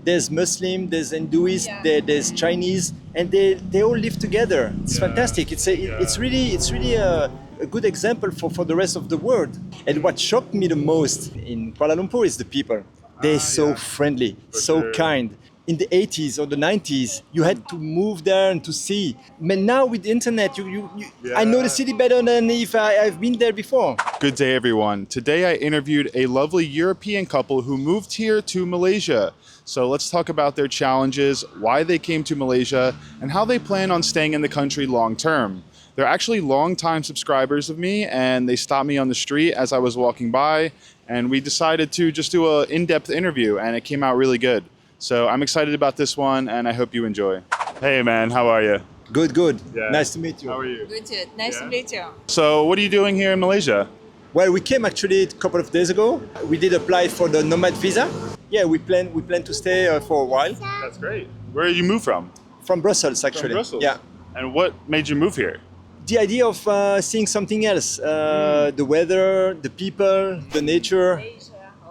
there's Muslim, there's Hinduist, there's Chinese, and they all live together. It's fantastic. It's really a good example for the rest of the world. And what shocked me the most in Kuala Lumpur is the people. They're so friendly, so kind. In the 80s or the 90s, you had to move there and to see. But now with the internet, I know the city better than if I've been there before. Good day, everyone. Today I interviewed a lovely European couple who moved here to Malaysia. So let's talk about their challenges, why they came to Malaysia, and how they plan on staying in the country long term. They're actually long-time subscribers of me, and they stopped me on the street as I was walking by, and we decided to just do an in-depth interview, and it came out really good. So I'm excited about this one, and I hope you enjoy. Hey man, how are you? Good. Yeah. Nice to meet you. How are you? Good. Nice to meet you. So what are you doing here in Malaysia? Well, we came actually a couple of days ago. We did apply for the nomad visa. Yeah, we plan to stay for a while. That's great. Where did you move from? From Brussels, actually. From Brussels? Yeah. And what made you move here? The idea of seeing something else, the weather, the people, the nature,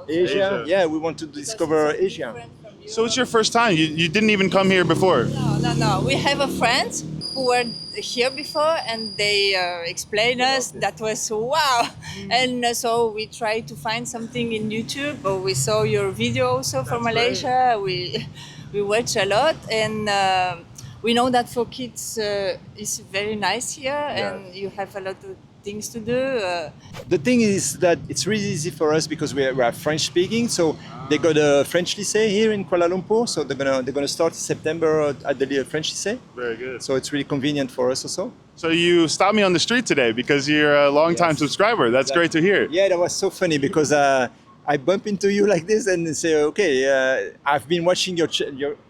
Asia. Yeah, we want to discover Asia. So it's your first time? You didn't even come here before? No. We have a friend who were here before, and they explained us. That was wow. And so we tried to find something in YouTube. Or we saw your video also for Malaysia. We watch a lot, and we know that for kids it's very nice here, and you have a lot of things to do. The thing is that it's really easy for us because we are French speaking. So they got a French lycée here in Kuala Lumpur. So they're gonna start in September at the French lycée. Very good. So it's really convenient for us also. So you stopped me on the street today because you're a long-time subscriber. That's great to hear. Yeah, that was so funny because I bump into you like this and say, okay, I've been watching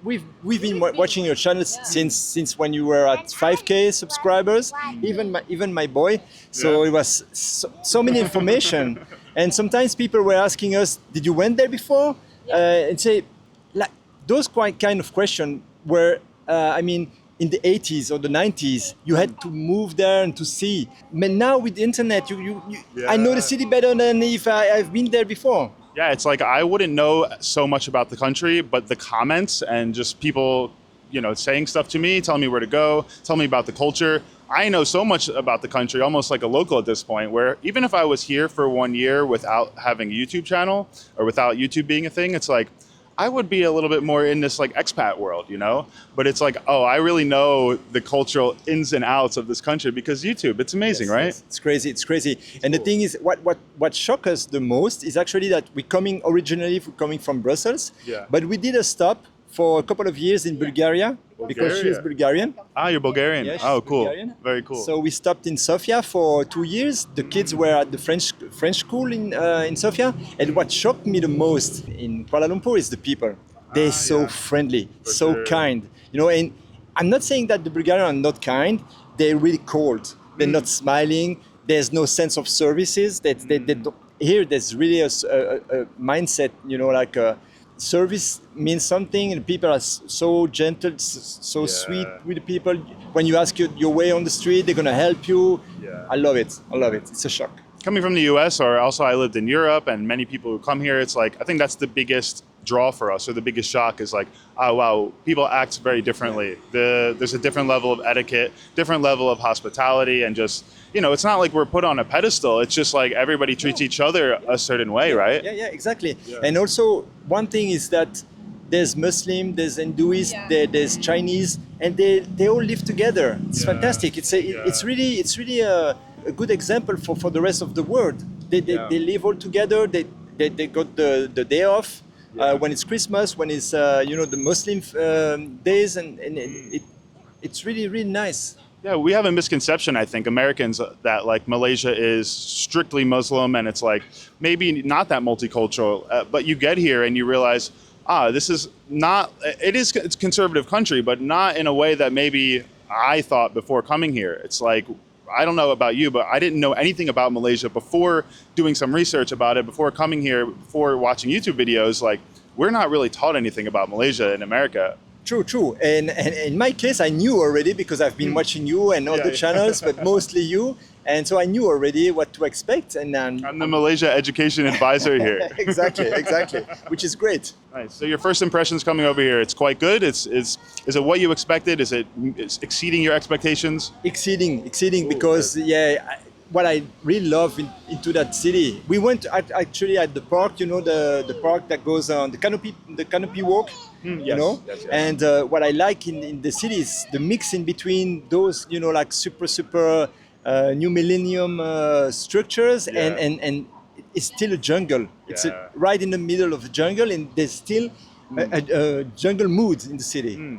we've been watching your channel since when you were at 5K subscribers, even my boy. So it was so many information, and sometimes people were asking us, did you went there before? And say, like those kind of question were, in the 80s or the 90s, you had to move there and to see. But now with the internet, I know the city better than if I've been there before. Yeah, it's like I wouldn't know so much about the country, but the comments and just people, saying stuff to me, telling me where to go, telling me about the culture. I know so much about the country, almost like a local at this point, where even if I was here for 1 year without having a YouTube channel or without YouTube being a thing, it's like, I would be a little bit more in this like expat world, But it's like, oh, I really know the cultural ins and outs of this country because YouTube. It's amazing, right? Yes. It's crazy. And the thing is, what shocked us the most is actually that we're coming from Brussels, but we did a stop for a couple of years in Bulgaria because she's Bulgarian. Ah, you're Bulgarian. Yeah, oh, cool. Bulgarian. Very cool. So we stopped in Sofia for 2 years. The kids were at the French school in Sofia. And what shocked me the most in Kuala Lumpur is the people. They're so friendly, so kind. And I'm not saying that the Bulgarians are not kind. They're really cold. They're not smiling. There's no sense of services. Here, there's really a mindset, service means something, and people are so gentle, so sweet with the people. When you ask your way on the street, they're gonna help you. I love it. It's a shock. Coming from the US, or also I lived in Europe, and many people who come here, it's like, I think that's the biggest draw for us, or the biggest shock is like, oh wow, people act very differently. There's a different level of etiquette, different level of hospitality, and just, it's not like we're put on a pedestal. It's just like everybody treats each other a certain way, right? Yeah, exactly. And also, one thing is that there's Muslim, there's Hinduist, there's Chinese, and they all live together. It's fantastic. It's really a good example for the rest of the world. They live all together. They got the day off. When it's Christmas, when it's the Muslim days, and it's really nice. Yeah, we have a misconception, I think, Americans, that like Malaysia is strictly Muslim and it's like maybe not that multicultural, but you get here and you realize, this is not, it's a conservative country, but not in a way that maybe I thought before coming here. It's like, I don't know about you, but I didn't know anything about Malaysia before doing some research about it, before coming here, before watching YouTube videos. Like, we're not really taught anything about Malaysia in America. True. And in my case, I knew already because I've been watching you and other channels, but mostly you. And so I knew already what to expect. And I'm the Malaysia education advisor here. exactly, which is great. Nice. So your first impressions coming over here, it's quite good. Is it what you expected? Is it exceeding your expectations? Exceeding because what I really love into that city. We went actually at the park, the park that goes on the canopy walk, Yes. And what I like in the city is the mix in between those, like super new millennium structures and it's still a jungle. It's right in the middle of the jungle, and there's still a jungle mood in the city.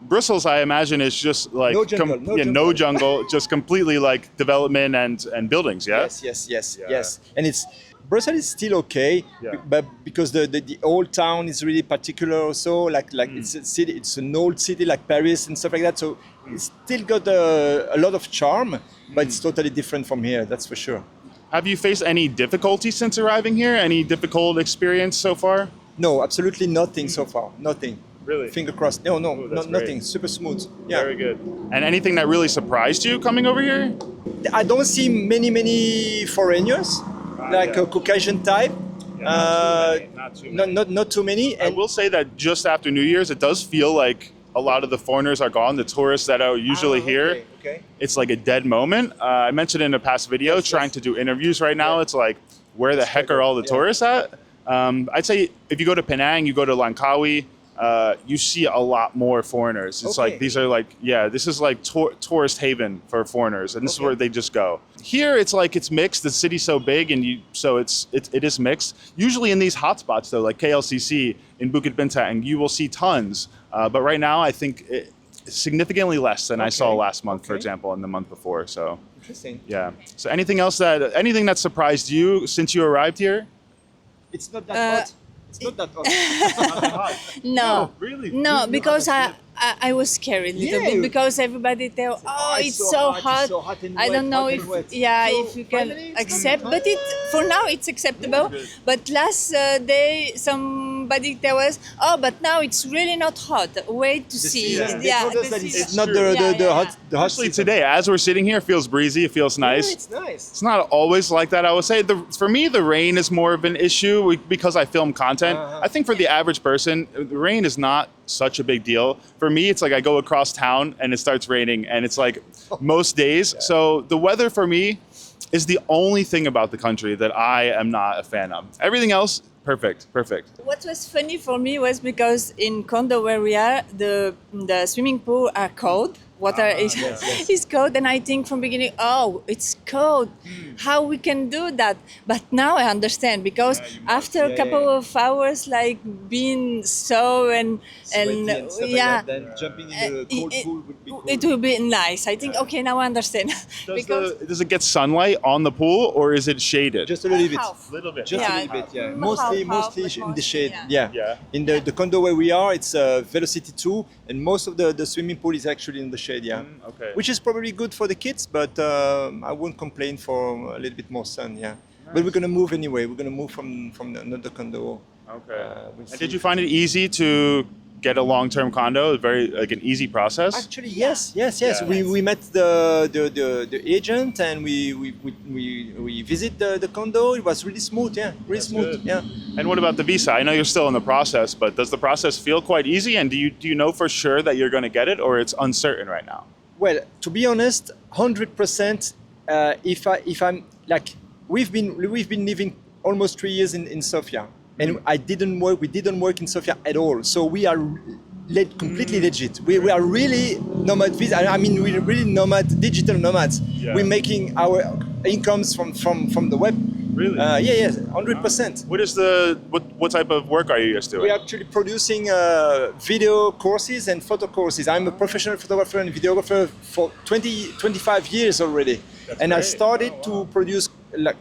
Brussels, I imagine, is just like no jungle, just completely like development and buildings. Yeah. Yes. And Brussels is still okay, but because the old town is really particular also, like it's a city, it's an old city like Paris and stuff like that. So it's still got a lot of charm, but it's totally different from here. That's for sure. Have you faced any difficulty since arriving here? Any difficult experience so far? No, absolutely nothing so far. Nothing. Really? Finger crossed. No, that's nothing. great. Super smooth. Yeah. Very good. And anything that really surprised you coming over here? I don't see many foreigners, like a Caucasian type. Not too many. I will say that just after New Year's, it does feel like a lot of the foreigners are gone. The tourists that are usually here, it's like a dead moment. I mentioned in a past video, trying to do interviews right now. It's like, where the heck are all the tourists at? I'd say if you go to Penang, you go to Langkawi, you see a lot more foreigners. It's like, these are like, this is like tourist haven for foreigners, and this is where they just go. Here, it's like, it's mixed. The city's so big, and it is mixed. Usually in these hotspots though, like KLCC in Bukit Bintang, you will see tons. But right now, I think it's significantly less than I saw last month, for example, and the month before. So interesting. Yeah. So anything that surprised you since you arrived here? It's not that hot. It's not that hot. No, really? No, because I was scared a little bit because everybody tell, it's so hot. I don't know if you can accept, but for now it's acceptable. But last day somebody tell us, but now it's really not hot. Wait to see. It's not the hot. Especially today, as we're sitting here, it feels breezy. It feels nice. Yeah, it's nice. It's not always like that. I would say for me, the rain is more of an issue because I film content. I think for the average person, the rain is not such a big deal. For me, it's like I go across town and it starts raining, and it's like most days. So the weather for me is the only thing about the country that I am not a fan of. Everything else, perfect. What was funny for me was because in condo where we are, the swimming pool are cold. Water is cold, and I think from beginning, it's cold. How we can do that? But now I understand because after a couple of hours, like being so and then jumping in the cold pool would be cool. It will be nice. I think now I understand. Does it get sunlight on the pool, or is it shaded? Just a little bit. Little bit. Just a little bit, yeah. Mostly in the shade. Yeah. In the condo where we are, it's Velocity 2, and most of the swimming pool is actually in the shade, Okay. Which is probably good for the kids, but I won't complain for a little bit more sun, Nice. But we're gonna move anyway. We're gonna move from another condo. Okay. And did you find it easy to get a long-term condo? Very like an easy process? Actually, yes. We met the agent, and we visit the condo. It was really smooth, really smooth, good. yeah. And what about the visa? I know you're still in the process, but does the process feel quite easy? And do you know for sure that you're going to get it, or it's uncertain right now? Well, to be honest, 100%. If I'm like, we've been living almost 3 years in Sofia, and we didn't work in Sofia at all. So we are completely legit. We are really nomad visa. I mean, we're really digital nomads. Yeah. We're making our incomes from the web. Really? 100%. What type of work are you guys doing? We're actually producing video courses and photo courses. I'm a professional photographer and videographer for 25 years already. That's and great. I started to produce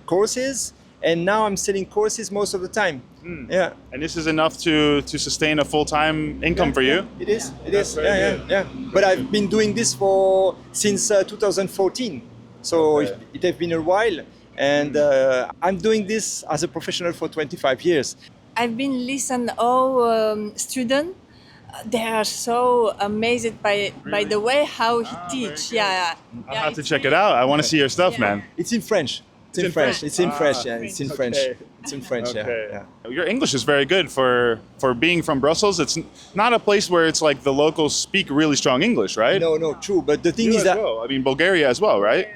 courses, and now I'm selling courses most of the time. Yeah. And this is enough to sustain a full-time income for you? It is. very good. But I've been doing this since 2014. So it has been a while. And I'm doing this as a professional for 25 years. I've been listening all students They are so amazed by the way how he teach. Yeah, I'll yeah. have to it's check it really- out. I want to see your stuff, Yeah. man. It's in French. It's in French. It's in French. Yeah, it's in French. Okay. It's in French. Yeah. Yeah. Your English is very good for being from Brussels. It's not a place where it's like the locals speak really strong English, right? No, no, true. But the thing You is as that well. I mean, Bulgaria as well, right?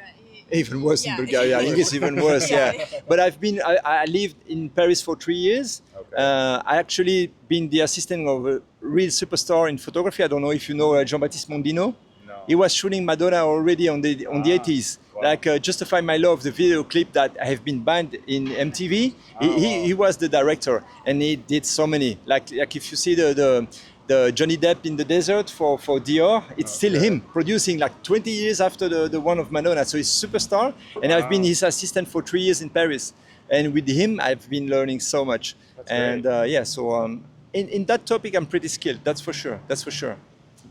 even worse in Yeah. Bulgaria. I think it's even worse. Yeah. Yeah. But I lived in Paris for 3 years. Okay. I actually been the assistant of a real superstar in photography. I don't know if you know Jean-Baptiste Mondino. No. He was shooting Madonna already on the 80s. Wow. Like Justify My Love, the video clip that have been banned in MTV. He was the director, and he did so many. Like if you see the Johnny Depp in the desert for Dior, it's still him producing like 20 years after the one of Madonna. So he's superstar, and I've been his assistant for 3 years in Paris. And with him, I've been learning so much. That's and great. yeah, so in that topic, I'm pretty skilled. That's for sure. That's for sure.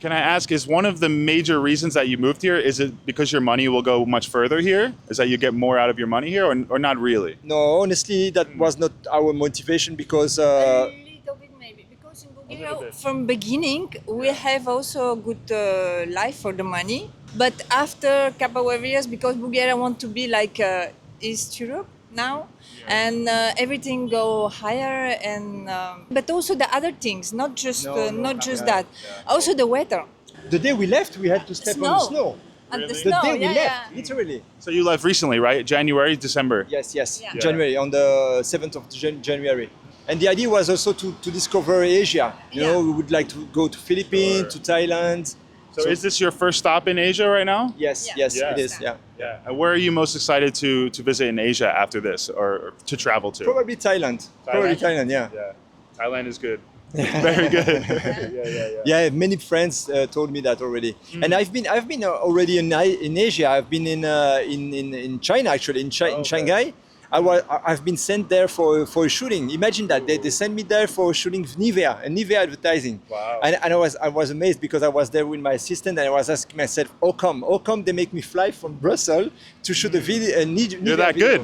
Can I ask, is one of the major reasons that you moved here, is it because your money will go much further here? Is that you get more out of your money here, or not really? No, honestly, that was not our motivation because. A little bit maybe because in little Bulgaria bit. from beginning we have also a good life for the money, but after a couple of years because Bulgaria want to be like East Europe now, and everything go higher and but also the other things, not just that, also the weather. The day we left, we had to step on the snow. And the The snow, day we yeah, left, yeah. literally. So you left recently, right? January, December? Yes, yes. Yeah. January, on the 7th of January. And the idea was also to discover Asia. You know, we would like to go to Philippines, to Thailand. So is this your first stop in Asia right now? Yes, Yeah. yes, Yeah. it is. Yeah. Yeah. And where are you most excited to visit in Asia after this, or to travel to? Probably Thailand. Probably Thailand, yeah. Yeah. Thailand is good. Very good. yeah. Yeah, many friends told me that already, and I've been already in Asia. I've been in China actually, in Shanghai. I've been sent there for a shooting. Imagine that they sent me there for shooting Nivea advertising. Wow. And I was amazed because I was there with my assistant and I was asking myself, how come they make me fly from Brussels to shoot a video? You're that good.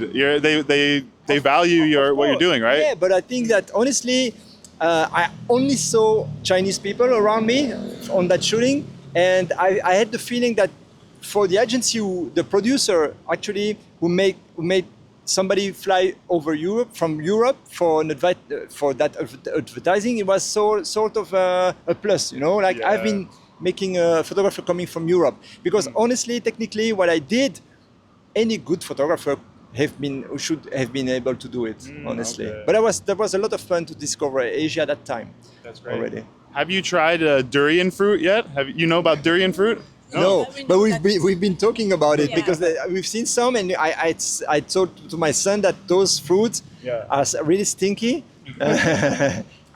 They value what you're doing, right? Yeah, but I think that honestly, I only saw Chinese people around me on that shooting, and I had the feeling that for the agency, the producer actually who made somebody fly over from Europe for for that advertising, it was sort of a plus, you know. Like I've been making a photographer coming from Europe because honestly, technically, what I did, any good photographer should have been able to do it, honestly. Okay. But there was a lot of fun to discover Asia at that time. That's great. Already. Have you tried durian fruit yet? You know about durian fruit? No, We but know we've been talking about it Yeah. because we've seen some, and I told to my son that those fruits are really stinky.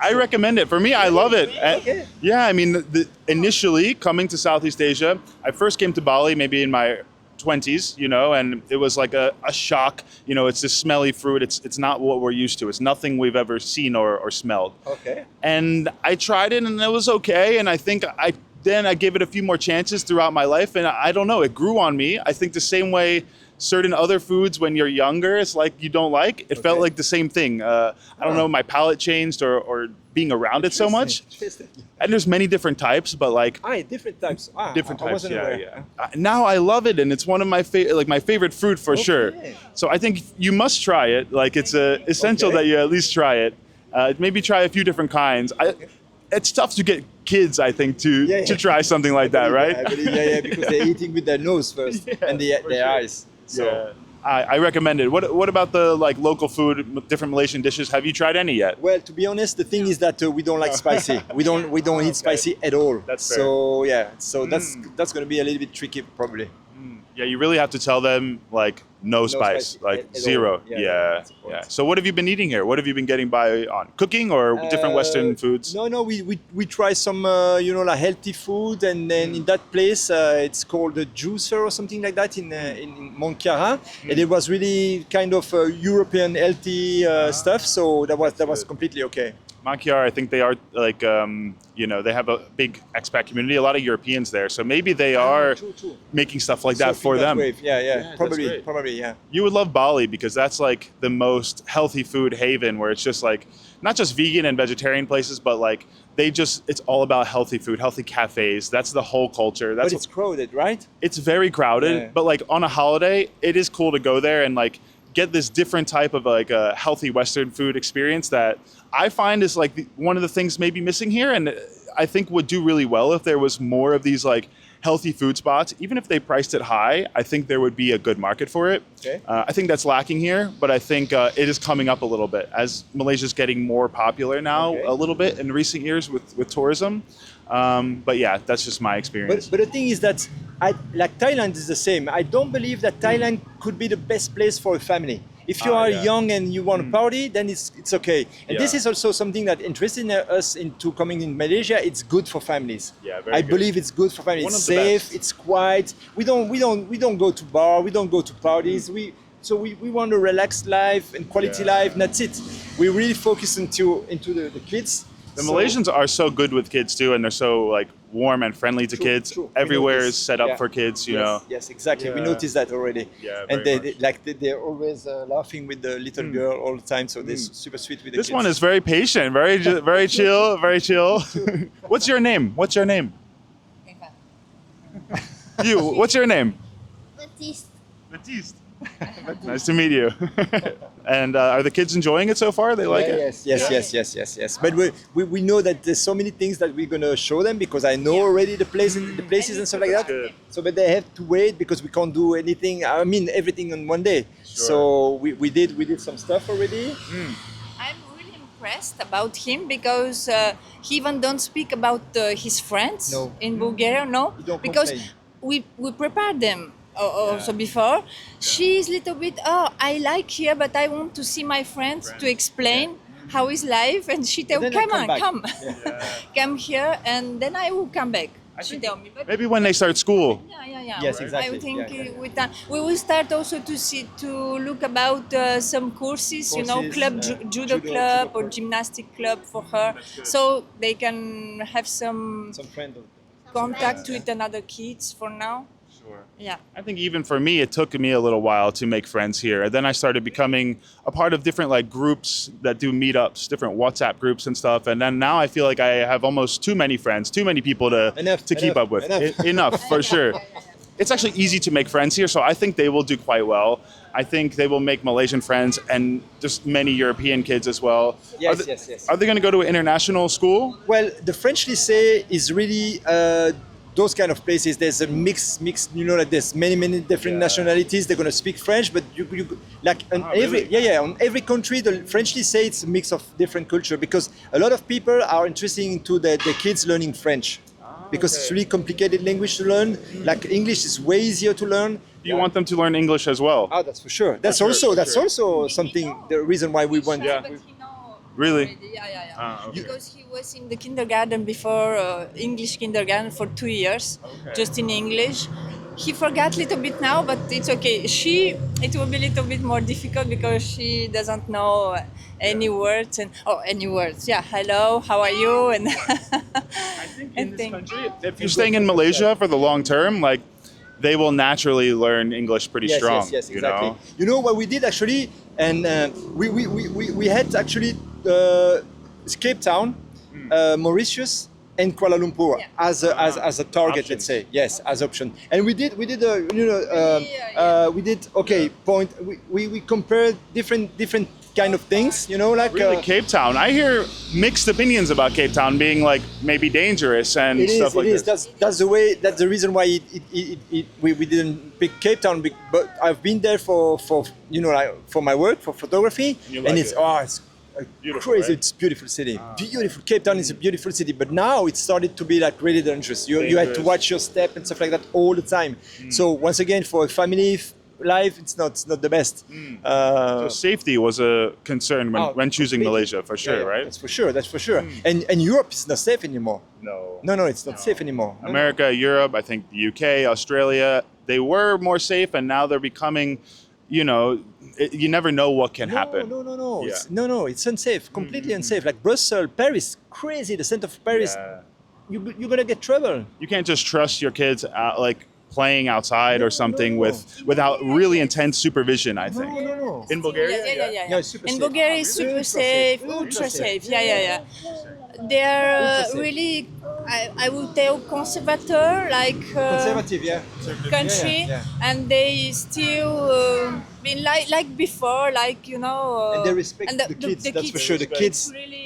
I recommend it. For me, I love it. Okay. Yeah, I mean, initially coming to Southeast Asia, I first came to Bali maybe in my 20s, you know, and it was like a shock. You know, it's this smelly fruit. It's not what we're used to. It's nothing we've ever seen or smelled. Okay. And I tried it and it was okay. And I think I gave it a few more chances throughout my life. And I don't know, it grew on me. I think the same way certain other foods when you're younger, it's like you don't like. It felt like the same thing. I don't know, my palate changed or being around it so much. Interesting. And there's many different types, but like Different types. different I types. wasn't aware. Yeah. Now I love it, and it's one of my my favorite fruit for sure. So I think you must try it. Like it's essential that you at least try it. Maybe try a few different kinds. It's tough to get kids, I think, to try something like that, right? I believe, because they're eating with their nose first and their eyes. So. Yeah. I recommend it. What about the local food, different Malaysian dishes? Have you tried any yet? Well, to be honest, the thing is that we don't like spicy. We don't eat spicy at all. That's fair. So yeah, so that's going to be a little bit tricky probably. Yeah, you really have to tell them no spice, spice like at all. zero. Yeah, Yeah. that's important. So what have you been eating here? What have you been getting by on? Cooking or different Western foods? No, we try some like healthy food, and then in that place it's called a juicer or something like that in Mont Chiara, and it was really kind of European healthy stuff. So that was completely okay. Magyar, I think they are like, they have a big expat community, a lot of Europeans there. So maybe they are True. making stuff like that for Surfing them. wave. Yeah, that's probably, great. yeah. You would love Bali because that's like the most healthy food haven where it's just like, not just vegan and vegetarian places, but like it's all about healthy food, healthy cafes. That's the whole culture. But it's crowded, right? It's very crowded, Yeah. but like on a holiday, it is cool to go there and like get this different type of like a healthy Western food experience that I find is like one of the things maybe missing here. And I think would do really well if there was more of these like healthy food spots. Even if they priced it high, I think there would be a good market for it. Okay. I think that's lacking here, but I think it is coming up a little bit as Malaysia's getting more popular now Okay. a little bit in recent years with tourism. But yeah, that's just my experience. But the thing is that like Thailand is the same. I don't believe that Thailand could be the best place for a family. If you are yeah. young and you want to party, then it's okay. And this Yeah. is also something that interested us into coming in Malaysia. It's good for families. Yeah, very I good. believe it's good for families. One It's of the safe. best. It's quiet. We don't go to bar. We don't go to parties. We want a relaxed life and quality Yeah. life. And that's it. We really focus into the kids. The Malaysians are so good with kids too, and they're so like warm and friendly to kids. True. We Everywhere notice. is set up Yeah. for kids, you Yes, know. Yes, exactly. We Yeah. noticed that already. Yeah, and very they're always laughing with the little girl all the time. So they're super sweet with the This kids. one is very patient, very chill, very chill. What's your name? What's your name? You. What's your name? Baptiste. Baptiste. Nice to meet you. And are the kids enjoying it so far? They like it? Yes. But we know that there's so many things that we're gonna show them because I know already the places and stuff like that. Good. So, but they have to wait because we can't do anything. I mean, everything in one day. Sure. So we did some stuff already. I'm really impressed about him because he even don't speak about his friends No. in Bulgaria. No, He don't because complain. we prepared them also before. She's little bit. Oh, I like here, but I want to see my friends to explain how is life. And she tell, then I come come on, back." come, come here, and then I will come back. She tell me, but Maybe when they start school. yeah. Yes, I exactly. think Yeah. we will start also to look about some courses, you know, Courses, club judo club or club. gymnastic club for her, so they can have some Some friend of contact with another kids for now. Sure. Yeah. I think even for me, it took me a little while to make friends here. And then I started becoming a part of different like groups that do meetups, different WhatsApp groups and stuff. And then now I feel like I have almost too many friends, too many people to keep up with. Enough for sure. It's actually easy to make friends here, so I think they will do quite well. I think they will make Malaysian friends and just many European kids as well. Yes, Are they, yes. Are they going to go to an international school? Well, the French lycée is really those kind of places. There's a mix. You know, like there's many different nationalities. They're gonna speak French, but you like on every really? on every country, the French lycée it's a mix of different culture because a lot of people are interested into the kids learning French because it's really complicated language to learn. Like English is way easier to learn. Do you want them to learn English as well? Oh, that's for sure. That's also something. The reason why we want. Yeah. But he know Really? already. Yeah. Ah, okay. Because he was in the kindergarten before, English kindergarten for 2 years, just in English. He forgot a little bit now, but it's okay. It will be a little bit more difficult because she doesn't know any words any words. Yeah, hello, how are you? And I think in this country, if you're staying in Malaysia for the long term, like they will naturally learn English pretty strong. Yes, you exactly. know? You know what we did actually, and we had actually Cape Town, Mauritius, and Kuala Lumpur as a target, Options. let's say. Yes, as option. And we did we compared different kind of things. You know, like Really, Cape Town. I hear mixed opinions about Cape Town being like maybe dangerous and stuff like this. That's the way. That's the reason why we didn't pick Cape Town. But I've been there for for my work for photography, You like and it's it? it's Beautiful, crazy. right? It's a beautiful city. Beautiful. Cape Town is a beautiful city, but now it started to be like really dangerous. You had to Dangerous. watch your step and stuff like that all the time. So once again, for a family life, it's not the best. So safety was a concern when choosing completely. Malaysia, for sure, right? That's for sure. And Europe is not safe anymore. No. No, it's not safe anymore. No. America, Europe, I think the UK, Australia, they were more safe, and now they're becoming, you know, you never know what can happen. No. Yeah. No. It's unsafe. Completely unsafe. Like Brussels, Paris, crazy. The center of Paris. Yeah. You're gonna get trouble. You can't just trust your kids like playing outside or something no. without really intense supervision, I think. No. In Bulgaria? Yeah, it's super In safe. Bulgaria, it's super Ultra safe, safe. ultra Ultra safe. safe. Yeah. They're Ultra safe. really, I would say, conservateur, like Conservative, yeah. country, Yeah. and they still been like before, like you know. And they respect and the kids. That's for kids sure. The kids. really,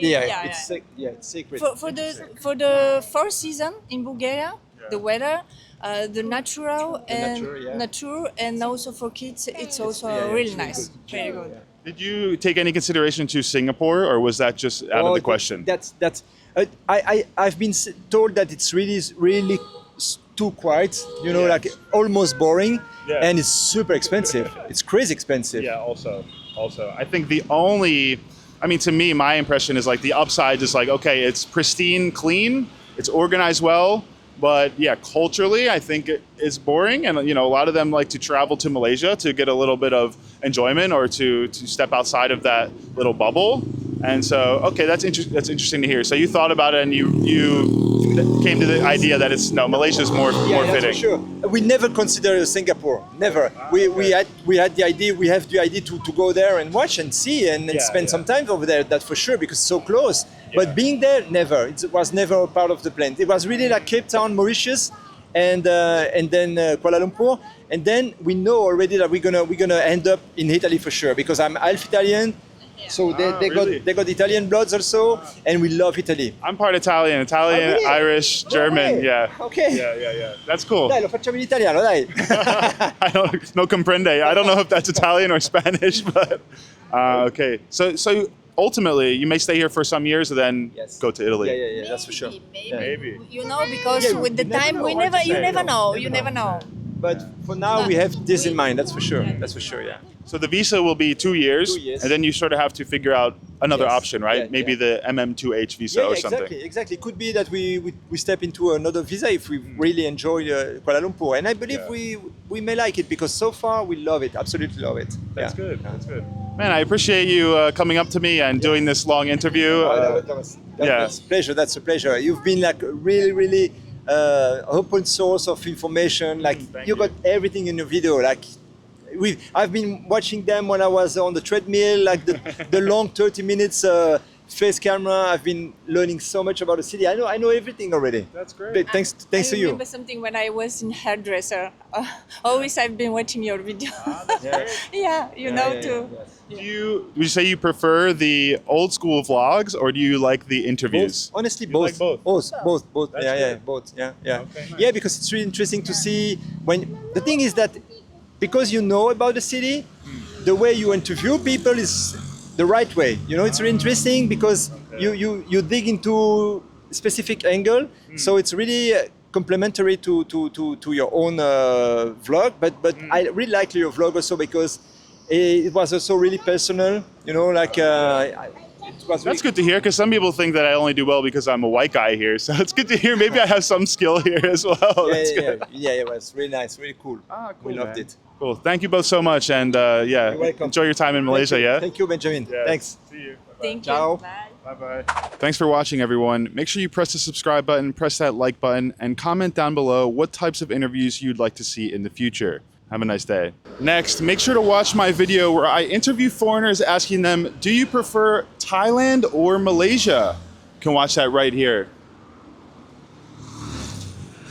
It's sacred. For the fourth season in Bulgaria, the weather, the natural nature, and also for kids, it's also really nice, very good. Did you take any consideration to Singapore, or was that just out of the question? That's. I've been told that it's really too quiet. You know, like almost boring, and it's super expensive. It's crazy expensive. Yeah, also. I think to me, my impression is like the upside is like, okay, it's pristine, clean, it's organized well, but yeah, culturally, I think it is boring. And, you know, a lot of them like to travel to Malaysia to get a little bit of enjoyment or to step outside of that little bubble. And so, okay, that's interesting to hear. So you thought about it and you came to the idea that Malaysia's more That's fitting. for sure. We never considered Singapore. Never. We had the idea. We have the idea to go there and watch and see and spend some time over there. That's for sure because it's so close. But being there, never. It was never a part of the plan. It was really like Cape Town, Mauritius, and then Kuala Lumpur. And then we know already that we're gonna end up in Italy for sure because I'm half Italian. So they got Italian bloods also, and we love Italy. I'm part Italian, really? Irish, German, yeah. Okay. Yeah. That's cool. Dai, lo facciamo in italiano, dai. I don't no comprende. I don't know if that's Italian or Spanish, but okay. So ultimately, you may stay here for some years and then go to Italy. Yeah, that's for sure. Maybe. You know, because with the time, you never know. But for now, we have this in mind. That's for sure. Yeah. So the visa will be 2 years, 2 years. and then you sort of have to figure out another Yes. option, right? Yeah, Maybe the MM2H visa or something. Exactly. Could be that we step into another visa if we really enjoy Kuala Lumpur, and I believe we may like it because so far we love it. Absolutely love it. That's good. Man, I appreciate you coming up to me and doing this long interview. That's a pleasure. You've been like a really open source of information. Like you got everything in your video. Like I've been watching them when I was on the treadmill, like the long 30 minutes face camera. I've been learning so much about the city. I know everything already. That's great. But thanks to I you. remember something when I was in hairdresser. Always I've been watching your video. Too. Would you say you prefer the old school vlogs or do you like the interviews? Both. Honestly, You both. like both? Both. That's Yeah, good. both. Yeah. Okay, nice. Yeah, because it's really interesting to see when the thing is that because you know about the city, the way you interview people is the right way. You know, it's really interesting because you dig into specific angle, so it's really complementary to your own vlog. But I really like your vlog also because it was also really personal. You know, like it was. That's good to hear because some people think that I only do well because I'm a white guy here. So it's good to hear. Maybe I have some skill here as well. That's good. It was really nice, really cool. Cool, We loved man. it. Cool. Thank you both so much. And welcome. enjoy your time in Malaysia, yeah? Thank you, Benjamin. Yeah. Thanks. See you. Thank Ciao. you. Bye. Bye-bye. Thanks for watching, everyone. Make sure you press the subscribe button, press that like button, and comment down below what types of interviews you'd like to see in the future. Have a nice day. Next, make sure to watch my video where I interview foreigners asking them, do you prefer Thailand or Malaysia? You can watch that right here.